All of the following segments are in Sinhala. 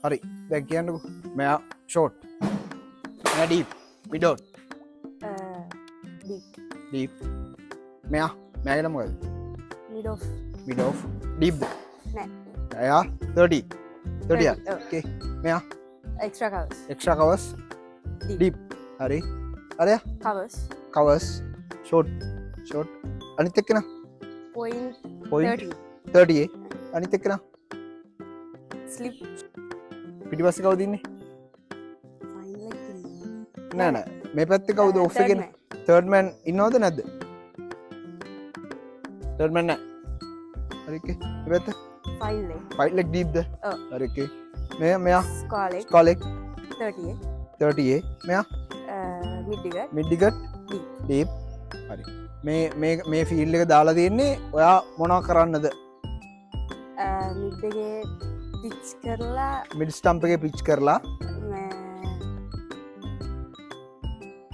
හරි දැන් කියන්නකෝ මෙයා ෂෝට් මෙයා ඩීප් මිඩල් ඩීප් මෙයාගෙන මොකද මිඩ් ඔෆ් ඩීප්ද එයා 30 ඕකේ මෙයා එක්ස්ට්‍රා කවර්ස් ඩීප් හරි අරයා කවර්ස් ෂෝට් අනිත් එක්කන point 30 අනිත් එක්කන ස්ලිප් පිටිපස්සේ කවුද ඉන්නේ නෑ මේ පැත්තේ කවුද ඔෆ් එකේ තර්ඩ් මෑන් ඉන්නවද නැද්ද තර්ඩ් මෑන් නෑ හරි එකේ මේ පැත්ත ෆයිල් එක ඩීප්ද හරි එකේ මෙයා ස්කාලෙක් 30 මෙයා මිඩ්ඩිගට් ඩීප් හරි මේ ෆීල්ඩ් එක දාලා තියෙන්නේ ඔයා මොනවා කරන්නද මිඩ්ඩගේ පිච් කරලා මිඩ් ස්ටම්ප් එකේ පිච් කරලා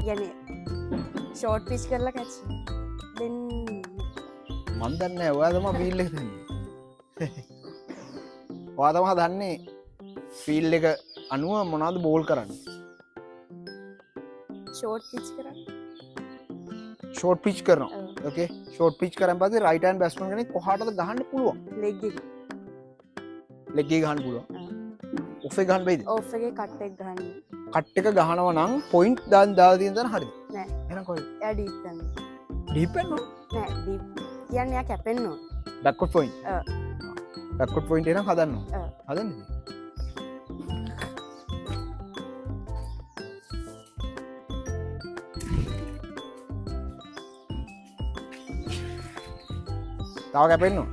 යන ෂෝට් පිච් කරලා කැච් දෙන් මන් දන්නේ ඔයා තමයි ෆීල්ඩ් එක දන්නේ ඔයා තමයි දන්නේ ෆීල්ඩ් එක අනුව මොනවද බෝල් කරන්නේ ෂෝට් පිච් කරා ෂෝට් පිච් කරනවා ඕකේ ෂෝට් පිච් කරන් පස්සේ රයිට් හෑන්ඩ් බැට්ස්මන් කෙනෙක් කොහාටද ගහන්න පුළුවන් ලෙග් එක ලෙග් එක ගහන්න පුළුවන් ඔෆ් එක ගහන්න බෑද ඔෆ් එකේ කට් එක ගහන්න කට් එක ගහනවා නම් පොයින්ට් දාලා තියෙන තැන හරිද නෑ එහෙනම් කොහෙද එයා ඩීප් ගන්න ඩීප් වෙනවා නෑ ඩීප් කියන්නේ එයා කැපෙන්න ඕන බැක්වර්ඩ් පොයින්ට් බැක්වර්ඩ් පොයින්ට් එක නම් හදන්න ඕන හදන්නේ තව කැපෙන්න ඕන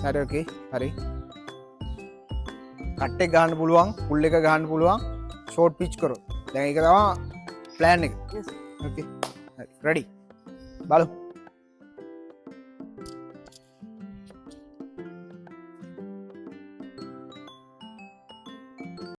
හරි ඕකේ හරි කට් එක ගහන්න පුළුවන් පුල් එක ගහන්න පුළුවන් ෂෝට් පිච් කරොත් දැන් ඒක තමයි ප්ලෑන් එක ඕකේ හරි රෙඩි බලමු